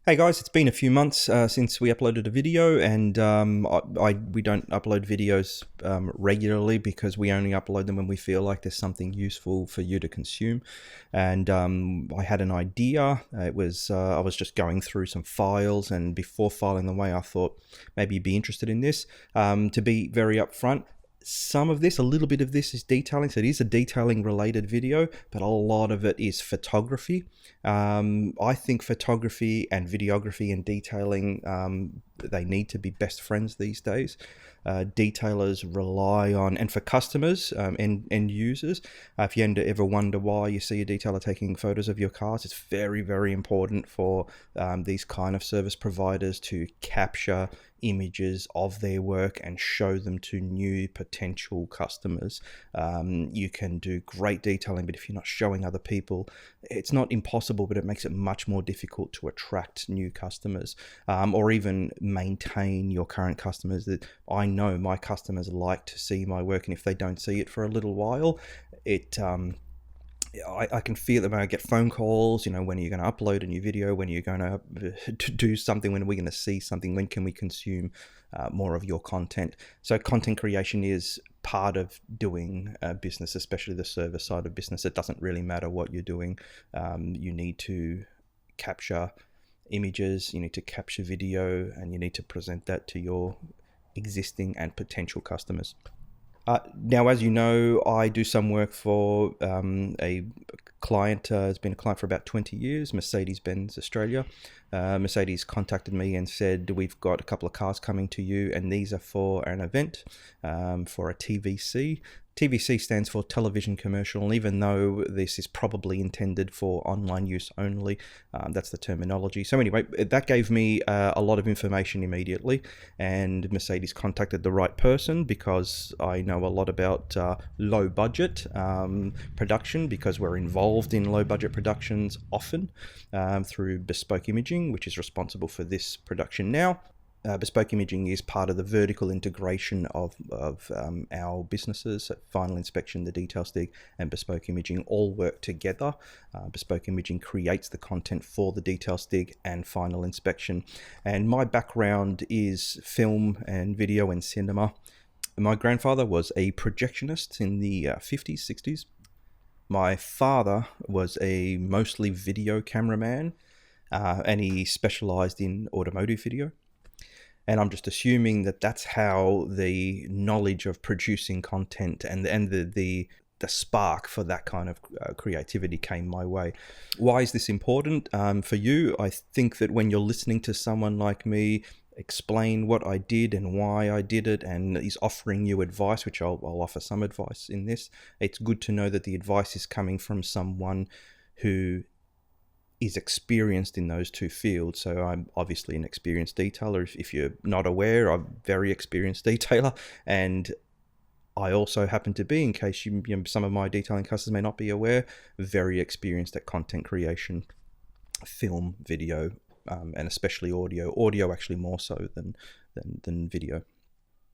Hey guys, it's been a few months since we uploaded a video, and we don't upload videos regularly because we only upload them when we feel like there's something useful for you to consume. And I had an idea. It was I was just going through some files, and before filing them away, I thought maybe you'd be interested in this. To be very upfront, some of this, a little bit of this is detailing, so it is a detailing related video, but a lot of it is photography. I think photography and videography and detailing, they need to be best friends these days. Detailers rely on, and for customers and end users, if you ever wonder why you see a detailer taking photos of your cars, it's very, very important for these kind of service providers to capture images of their work and show them to new potential customers. You can do great detailing, but if you're not showing other people, it's not impossible, but it makes it much more difficult to attract new customers, or even maintain your current customers. That I know my customers like to see my work, and if they don't see it for a little while, it I can feel that when I get phone calls, when are you going to upload a new video? When are you going to do something? When are we going to see something? When can we consume more of your content? So content creation is part of doing business, especially the service side of business. It doesn't really matter what you're doing. You need to capture images, you need to capture video, and you need to present that to your existing and potential customers. Now, as you know, I do some work for a client, has been a client for about 20 years, Mercedes-Benz Australia. Mercedes contacted me and said, we've got a couple of cars coming to you, and these are for an event, for a TVC. TVC stands for television commercial, and even though this is probably intended for online use only, that's the terminology. So anyway, that gave me a lot of information immediately, and Mercedes contacted the right person because I know a lot about low budget production, because we're involved in low budget productions often through Bespoke Imaging, which is responsible for this production now. Bespoke Imaging is part of the vertical integration of our businesses. So Final Inspection, the Detail Stig, and Bespoke Imaging all work together. Bespoke Imaging creates the content for the Detail Stig and Final Inspection. And my background is film and video and cinema. My grandfather was a projectionist in the 50s, 60s. My father was a mostly video cameraman, and he specialized in automotive video. And I'm just assuming that that's how the knowledge of producing content and the spark for that kind of creativity came my way. Why is this important for you? I think that when you're listening to someone like me explain what I did and why I did it, and is offering you advice, which I'll offer some advice in this, it's good to know that the advice is coming from someone who is experienced in those two fields. So I'm obviously an experienced detailer. If you're not aware, I'm a very experienced detailer, and I also happen to be, in case some of my detailing customers may not be aware, very experienced at content creation, film, video, and especially audio actually more so than video.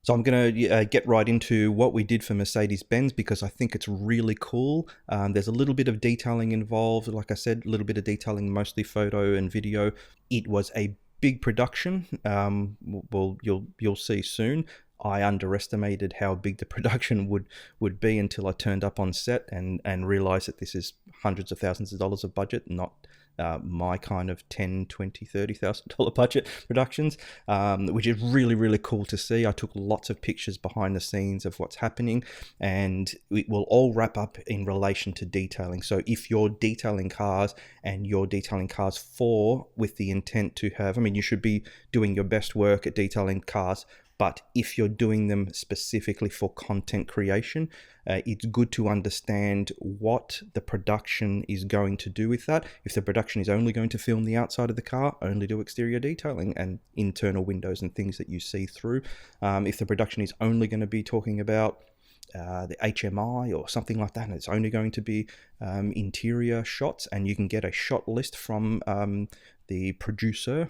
So I'm going to get right into what we did for Mercedes-Benz, because I think it's really cool. There's a little bit of detailing involved. Like I said, a little bit of detailing, mostly photo and video. It was a big production. Well, you'll see soon. I underestimated how big the production would be until I turned up on set and realized that this is hundreds of thousands of dollars of budget, not my kind of $10,000, $20,000, $30,000 budget productions, which is really, really cool to see. I took lots of pictures behind the scenes of what's happening, and it will all wrap up in relation to detailing. So if you're detailing cars and you're detailing cars with the intent to have, you should be doing your best work at detailing cars, but if you're doing them specifically for content creation, it's good to understand what the production is going to do with that. If the production is only going to film the outside of the car, only do exterior detailing and internal windows and things that you see through. If the production is only going to be talking about the HMI or something like that, and it's only going to be interior shots, and you can get a shot list from the producer.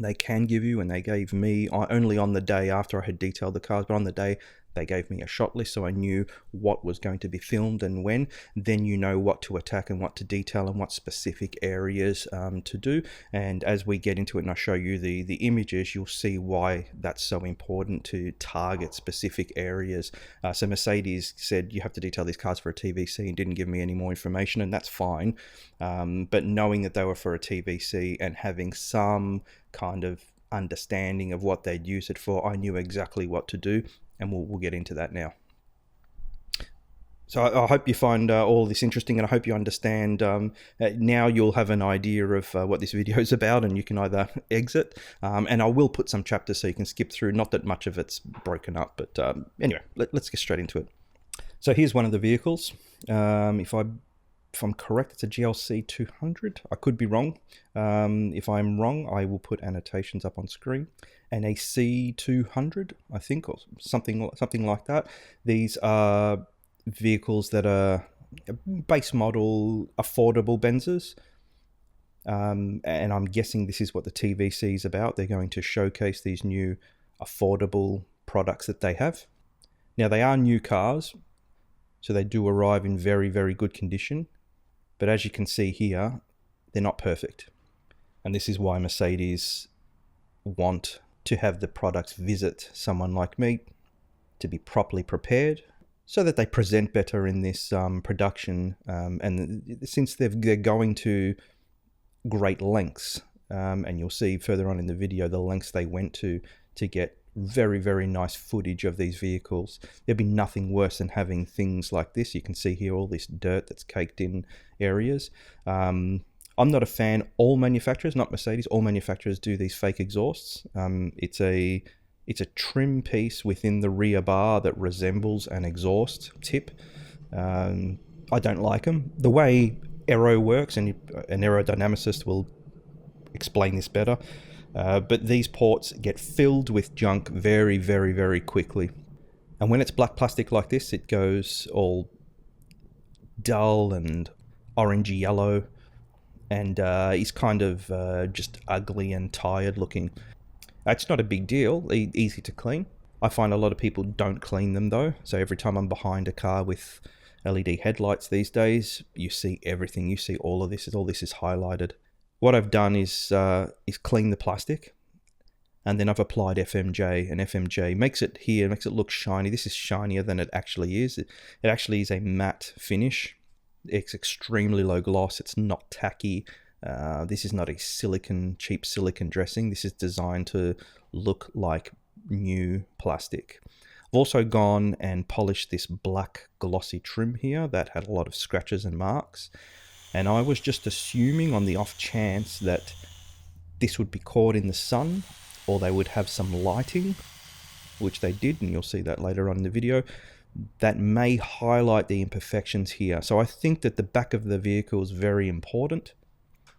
They can give you, and they gave me only on the day after I had detailed the cars, but on the day They gave me a shot list, so I knew what was going to be filmed and when. Then you know what to attack and what to detail and what specific areas to do. And as we get into it and I show you the images, you'll see why that's so important to target specific areas. So Mercedes said you have to detail these cars for a TVC and didn't give me any more information, and that's fine. But knowing that they were for a TVC and having some kind of understanding of what they'd use it for, I knew exactly what to do, and we'll get into that now. So I hope you find all this interesting, and I hope you understand. Now you'll have an idea of what this video is about, and you can either exit, and I will put some chapters so you can skip through. Not that much of it's broken up, but anyway, let's get straight into it. So here's one of the vehicles. If I'm correct, it's a GLC 200. I could be wrong. If I'm wrong, I will put annotations up on screen. And a C200, I think, or something like that. These are vehicles that are base model, affordable Benzes. And I'm guessing this is what the TVC is about. They're going to showcase these new affordable products that they have. Now, they are new cars, so they do arrive in very, very good condition. But as you can see here, they're not perfect. And this is why Mercedes want to have the products visit someone like me to be properly prepared so that they present better in this production. And since they're going to great lengths, and you'll see further on in the video the lengths they went to get very, very nice footage of these vehicles. There'd be nothing worse than having things like this. You can see here all this dirt that's caked in areas. I'm not a fan. All manufacturers, not Mercedes, all manufacturers do these fake exhausts. It's a trim piece within the rear bar that resembles an exhaust tip. I don't like them. The way aero works, and an aerodynamicist will explain this better, but these ports get filled with junk very, very, very quickly. And when it's black plastic like this, it goes all dull and orangey yellow, and is kind of just ugly and tired looking. It's not a big deal, easy to clean. I find a lot of people don't clean them though, so every time I'm behind a car with LED headlights these days, you see everything, you see all of this is highlighted. What I've done is clean the plastic, and then I've applied FMJ, and FMJ makes it look shiny. This is shinier than it actually is. It actually is a matte finish. It's extremely low gloss. It's not tacky. This is not a cheap silicon dressing. This is designed to look like new plastic. I've also gone and polished this black glossy trim here that had a lot of scratches and marks. And I was just assuming on the off chance that this would be caught in the sun, or they would have some lighting, which they did, and you'll see that later on in the video, that may highlight the imperfections here. So I think that the back of the vehicle is very important.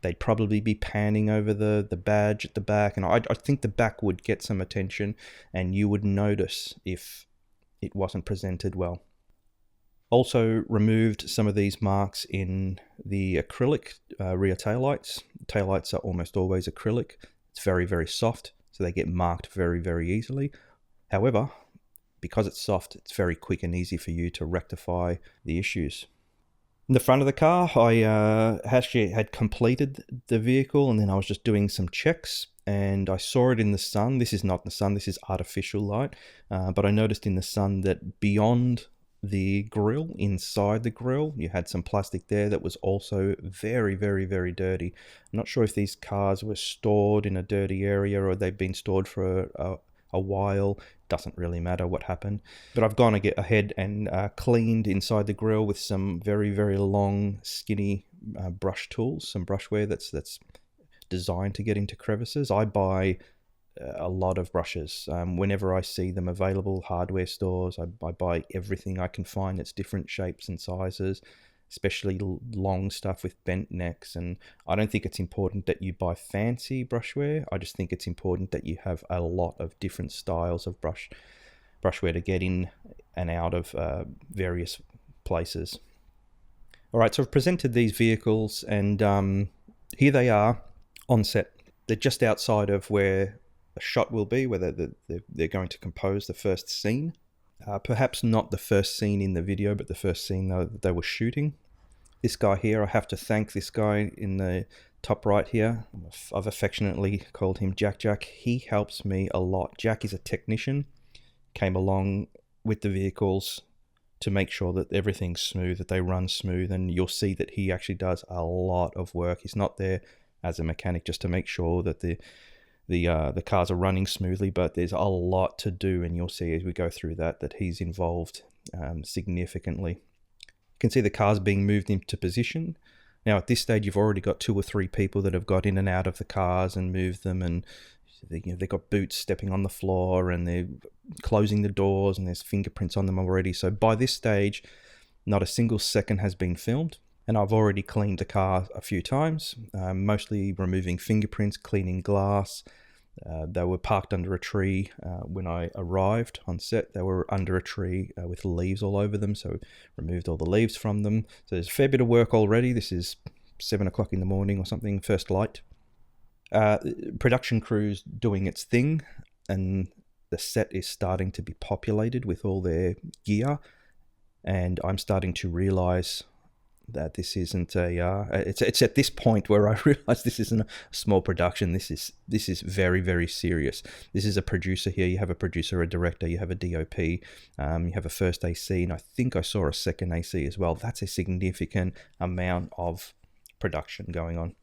They'd probably be panning over the badge at the back, and I think the back would get some attention, and you would notice if it wasn't presented well. Also removed some of these marks in the acrylic rear taillights. Taillights are almost always acrylic. It's very, very soft, so they get marked very, very easily. However, because it's soft, it's very quick and easy for you to rectify the issues. In the front of the car, I actually had completed the vehicle, and then I was just doing some checks, and I saw it in the sun. This is not the sun, this is artificial light, but I noticed in the sun that beyond the grill, inside the grill, you had some plastic there that was also very, very, very dirty. I'm not sure if these cars were stored in a dirty area or they've been stored for a while. Doesn't really matter what happened, but I've gone ahead and cleaned inside the grill with some very, very long, skinny brush tools, some brushware that's designed to get into crevices. I buy a lot of brushes whenever I see them available. Hardware stores, I buy everything I can find that's different shapes and sizes, especially long stuff with bent necks. And I don't think it's important that you buy fancy brushware. I just think it's important that you have a lot of different styles of brushware to get in and out of various places. All right, so I've presented these vehicles, and here they are on set. They're just outside of where a shot will be, where they're going to compose the first scene. Perhaps not the first scene in the video, but the first scene that they were shooting. This guy here, I have to thank this guy in the top right here. I've affectionately called him Jack Jack. He helps me a lot. Jack is a technician, came along with the vehicles to make sure that everything's smooth, that they run smooth, and you'll see that he actually does a lot of work. He's not there as a mechanic just to make sure that the cars are running smoothly, but there's a lot to do, and you'll see as we go through that he's involved significantly. You can see the cars being moved into position. Now at this stage you've already got 2 or 3 people that have got in and out of the cars and moved them, and they've got boots stepping on the floor, and they're closing the doors, and there's fingerprints on them already. So by this stage, not a single second has been filmed. And I've already cleaned the car a few times, mostly removing fingerprints, cleaning glass. They were parked under a tree when I arrived on set. They were under a tree with leaves all over them, so removed all the leaves from them. So there's a fair bit of work already. This is 7 o'clock in the morning or something, first light. Production crew's doing its thing, and the set is starting to be populated with all their gear, and I'm starting to realize that this isn't it's at this point where I realize this isn't a small production. This is very, very serious. This is a producer here. You have a producer, a director, you have a DOP, you have a first AC, and I think I saw a second AC as well. That's a significant amount of production going on.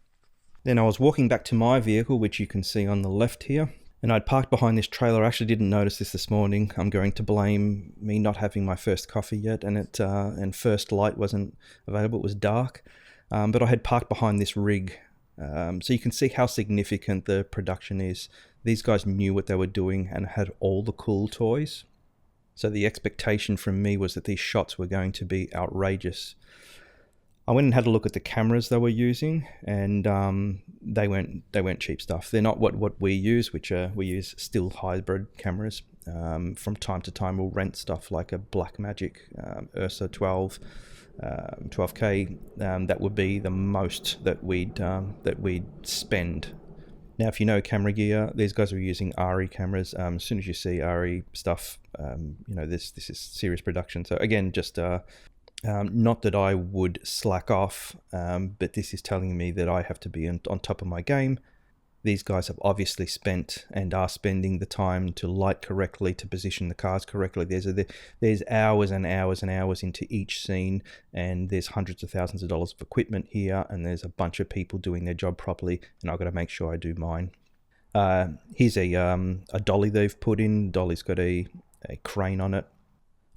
Then I was walking back to my vehicle, which you can see on the left here, and I'd parked behind this trailer. I actually didn't notice this morning. I'm going to blame me not having my first coffee yet, and first light wasn't available. It was dark, but I had parked behind this rig. So you can see how significant the production is. These guys knew what they were doing and had all the cool toys. So the expectation from me was that these shots were going to be outrageous. I went and had a look at the cameras they were using, and they weren't cheap stuff. They're not what we use, which we use still hybrid cameras. From time to time, we'll rent stuff like a Blackmagic Ursa 12K. That would be the most that we'd spend. Now, if you know camera gear, these guys are using ARRI cameras. As soon as you see ARRI stuff, this is serious production. So again, just not that I would slack off, but this is telling me that I have to be on top of my game. These guys have obviously spent and are spending the time to light correctly, to position the cars correctly. There's hours and hours and hours into each scene, and there's hundreds of thousands of dollars of equipment here, and there's a bunch of people doing their job properly, and I've got to make sure I do mine. Here's a dolly they've put in. Dolly's got a crane on it.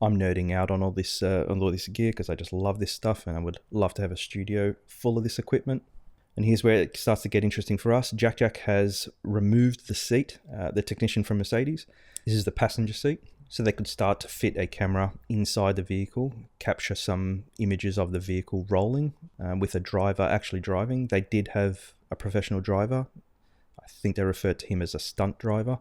I'm nerding out on all this gear because I just love this stuff, and I would love to have a studio full of this equipment. And here's where it starts to get interesting for us. Jack has removed the seat, the technician from Mercedes. This is the passenger seat, so they could start to fit a camera inside the vehicle, capture some images of the vehicle rolling with a driver actually driving. They did have a professional driver. I think they referred to him as a stunt driver.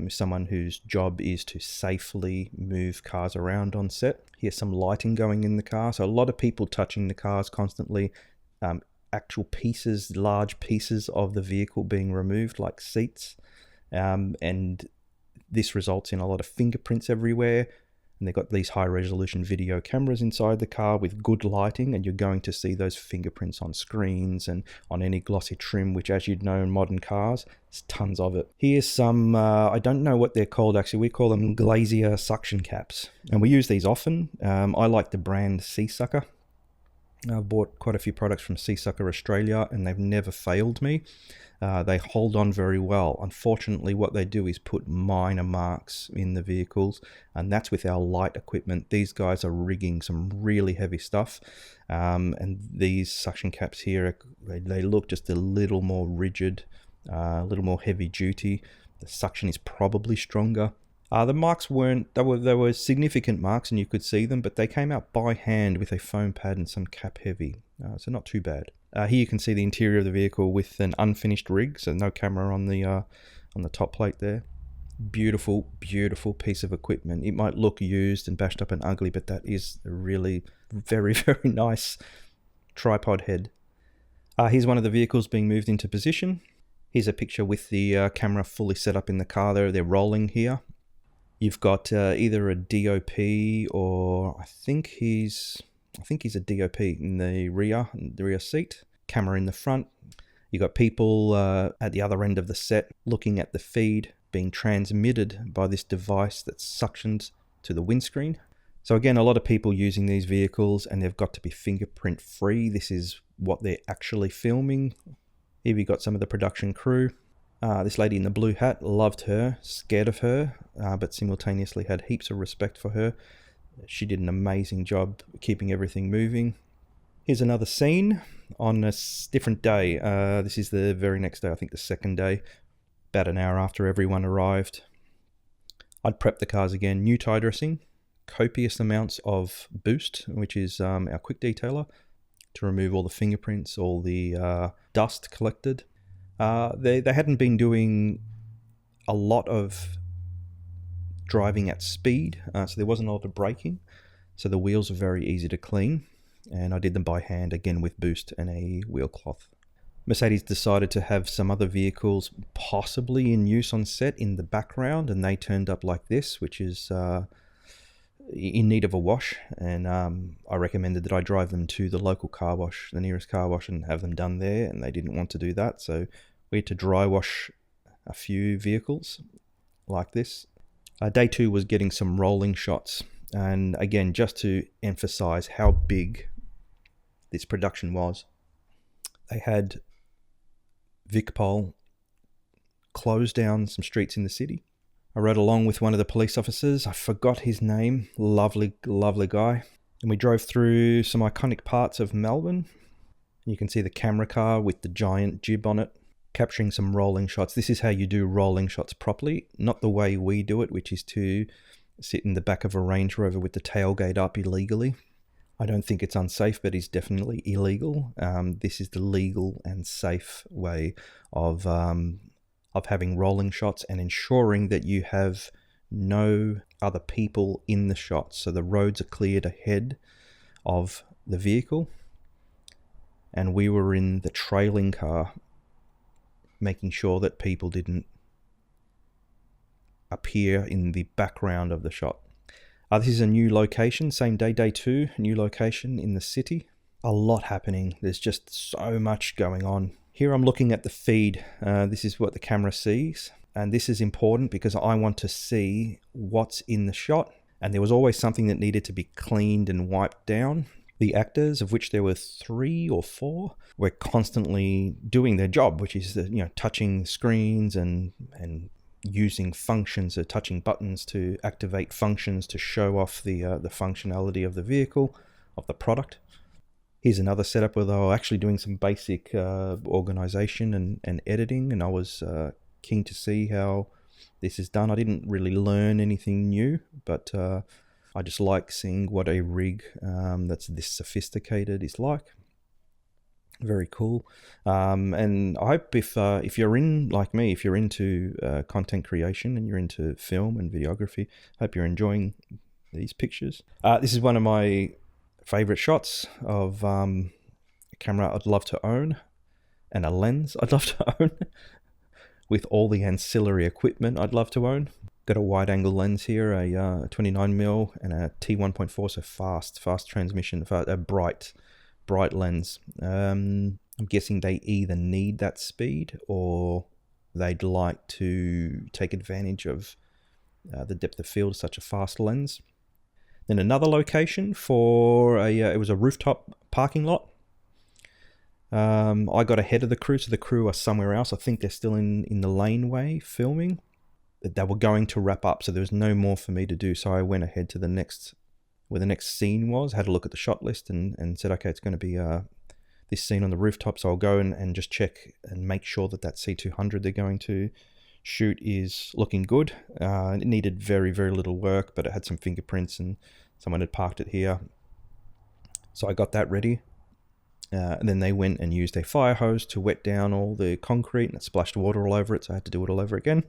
Someone whose job is to safely move cars around on set. Here's some lighting going in the car. So a lot of people touching the cars constantly. Actual pieces, large pieces of the vehicle being removed, like seats. And this results in a lot of fingerprints everywhere. And they've got these high resolution video cameras inside the car with good lighting, and you're going to see those fingerprints on screens and on any glossy trim, which, as you'd know, in modern cars, there's tons of it. Here's some, I don't know what they're called actually, we call them glazier suction caps, and we use these often. I like the brand Seasucker. I've bought quite a few products from Seasucker Australia, and they've never failed me. They hold on very well. Unfortunately, what they do is put minor marks in the vehicles, and that's with our light equipment. These guys are rigging some really heavy stuff, and these suction caps here, they look just a little more rigid, a little more heavy duty. The suction is probably stronger. The marks weren't, they were significant marks and you could see them, but they came out by hand with a foam pad and some cap heavy, so not too bad. Here you can see the interior of the vehicle with an unfinished rig, so no camera on the top plate there. Beautiful, beautiful piece of equipment. It might look used and bashed up and ugly, but that is a really very, very nice tripod head. Here's one of the vehicles being moved into position. Here's a picture with the camera fully set up in the car there. They're rolling here. You've got either a DOP or I think he's a DOP in the rear seat, camera in the front. You've got people at the other end of the set looking at the feed being transmitted by this device that suctions to the windscreen. So again, a lot of people using these vehicles, and they've got to be fingerprint free. This is what they're actually filming. Here we got some of the production crew. This lady in the blue hat, loved her, scared of her, but simultaneously had heaps of respect for her. She did an amazing job keeping everything moving. Here's another scene on a different day. This is the very next day, I think the second day, about an hour after everyone arrived. I'd prep the cars again, new tie dressing, copious amounts of boost, which is our quick detailer, to remove all the fingerprints, all the dust collected. They hadn't been doing a lot of driving at speed, so there wasn't a lot of braking, so the wheels are very easy to clean, and I did them by hand, again with boost and a wheel cloth. Mercedes decided to have some other vehicles possibly in use on set in the background, and they turned up like this, which is in need of a wash, and I recommended that I drive them to the local car wash, the nearest car wash, and have them done there, and they didn't want to do that, so we had to dry wash a few vehicles like this. Day 2 was getting some rolling shots, and again, just to emphasize how big this production was, they had VicPol close down some streets in the city. I rode along with one of the police officers. I forgot his name. Lovely, lovely guy. And we drove through some iconic parts of Melbourne. You can see the camera car with the giant jib on it, capturing some rolling shots. This is how you do rolling shots properly, not the way we do it, which is to sit in the back of a Range Rover with the tailgate up illegally. I don't think it's unsafe, but it's definitely illegal. This is the legal and safe way of having rolling shots and ensuring that you have no other people in the shots. So the roads are cleared ahead of the vehicle. And we were in the trailing car, making sure that people didn't appear in the background of the shot. This is a new location, same day, day 2, new location in the city. A lot happening. There's just so much going on. Here I'm looking at the feed. This is what the camera sees. And this is important because I want to see what's in the shot. And there was always something that needed to be cleaned and wiped down. The actors, of which there were 3 or 4, were constantly doing their job, which is touching screens and using functions, touching buttons to activate functions to show off the functionality of the vehicle, of the product. Here's another setup where they were actually doing some basic organization and editing, and I was keen to see how this is done. I didn't really learn anything new, but I just like seeing what a rig that's this sophisticated is like. Very cool. And I hope if you're in, like me, if you're into content creation and you're into film and videography, I hope you're enjoying these pictures. This is one of my favorite shots of a camera I'd love to own, and a lens I'd love to own, with all the ancillary equipment I'd love to own. Got a wide angle lens here, a 29mm and a T1.4, so fast transmission, a bright lens. I'm guessing they either need that speed or they'd like to take advantage of the depth of field of such a fast lens. Then another location for it was a rooftop parking lot. I got ahead of the crew, so the crew are somewhere else. I think they're still in the laneway filming. They were going to wrap up, so there was no more for me to do. So I went ahead to where the next scene was, had a look at the shot list and said, okay, it's going to be this scene on the rooftop. So I'll go and just check and make sure that C200 they're going to shoot is looking good. It needed very, very little work, but it had some fingerprints and someone had parked it here. So I got that ready. And then they went and used a fire hose to wet down all the concrete, and it splashed water all over it, so I had to do it all over again.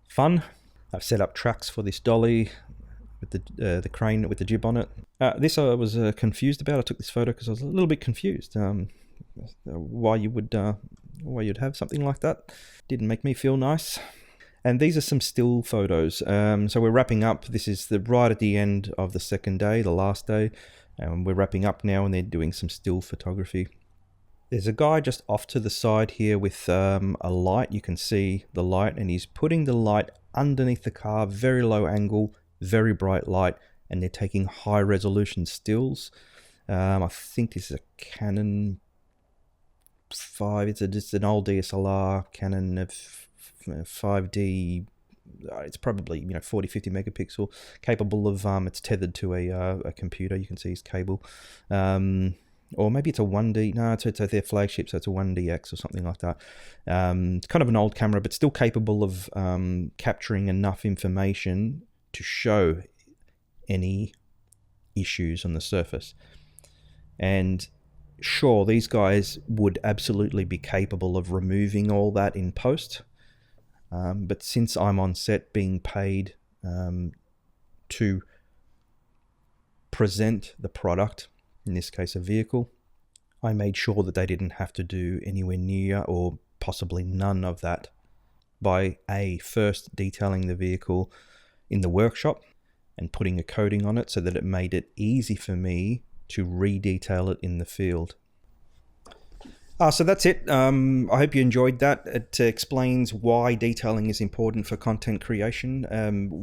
Fun. I've set up tracks for this dolly with the crane with the jib on it. This I was confused about. I took this photo because I was a little bit confused. Why you'd have something like that. Didn't make me feel nice. And these are some still photos. So we're wrapping up. This is right at the end of the second day, the last day. And we're wrapping up now, and they're doing some still photography. There's a guy just off to the side here with a light. You can see the light, and he's putting the light underneath the car, very low angle, very bright light, and they're taking high resolution stills. I think this is a Canon 5. It's an old DSLR Canon of 5D. It's probably 40-50 megapixel, capable of it's tethered to a computer. You can see his cable, or maybe it's a 1D. No, it's their flagship, so it's a 1DX or something like that. It's kind of an old camera, but still capable of capturing enough information to show any issues on the surface. And sure, these guys would absolutely be capable of removing all that in post. But since I'm on set being paid to present the product, in this case a vehicle, I made sure that they didn't have to do anywhere near or possibly none of that by first detailing the vehicle in the workshop and putting a coating on it so that it made it easy for me to re-detail it in the field. So that's it. I hope you enjoyed that. It explains why detailing is important for content creation,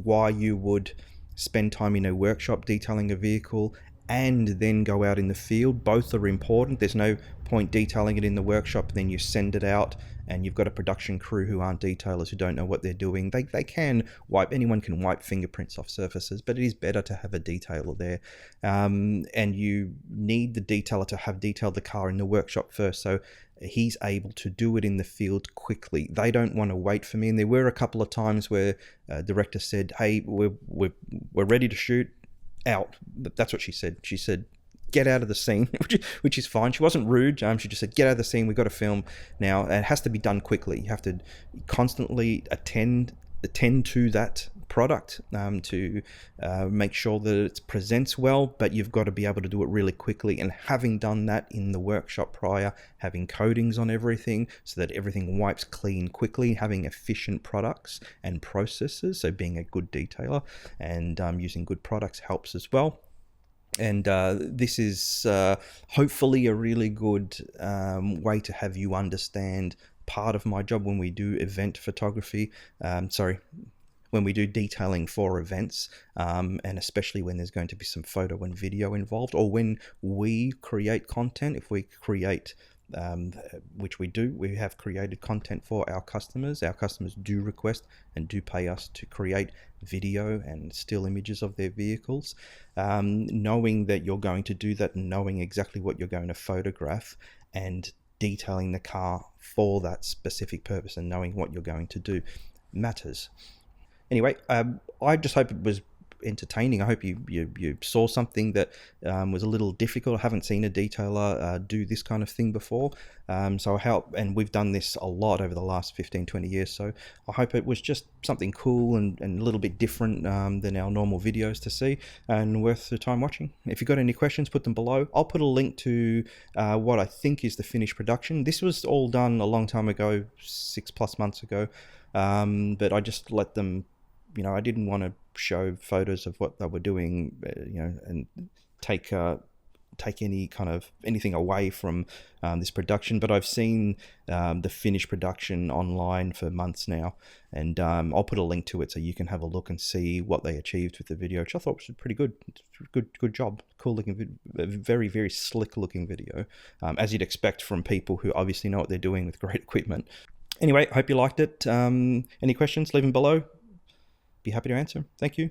why you would spend time in a workshop detailing a vehicle and then go out in the field. Both are important. There's no point detailing it in the workshop, then you send it out and you've got a production crew who aren't detailers, who don't know what they're doing. They can wipe, anyone can wipe fingerprints off surfaces, but it is better to have a detailer there. And you need the detailer to have detailed the car in the workshop first, so he's able to do it in the field quickly. They don't want to wait for me. And there were a couple of times where director said, hey, we're ready to shoot, out. That's what she said. She said, get out of the scene, which is fine. She wasn't rude. She just said, get out of the scene. We've got to film now. And it has to be done quickly. You have to constantly attend to that product to make sure that it presents well, but you've got to be able to do it really quickly. And having done that in the workshop prior, having coatings on everything so that everything wipes clean quickly, having efficient products and processes, so being a good detailer and using good products helps as well. And this is hopefully a really good way to have you understand part of my job when we do event photography. When we do detailing for events, and especially when there's going to be some photo and video involved, or when we create content. If we create, which we do, we have created content for our customers. Our customers do request and do pay us to create video and still images of their vehicles. Knowing that you're going to do that and knowing exactly what you're going to photograph and detailing the car for that specific purpose and knowing what you're going to do matters. Anyway, I just hope it was entertaining. I hope you saw something that was a little difficult. I haven't seen a detailer do this kind of thing before. So I hope, and we've done this a lot over the last 15-20 years, so I hope it was just something cool and a little bit different than our normal videos to see, and worth the time watching. If you've got any questions, put them below. I'll put a link to what I think is the finished production. This was all done a long time ago, 6+ months ago, but I just let them, I didn't want to show photos of what they were doing, and take anything away from this production. But I've seen the finished production online for months now, and I'll put a link to it so you can have a look and see what they achieved with the video, which I thought was pretty good. Good job. Cool looking, very, very slick looking video, as you'd expect from people who obviously know what they're doing with great equipment. Anyway, hope you liked it. Any questions, leave them below. Be happy to answer. Thank you.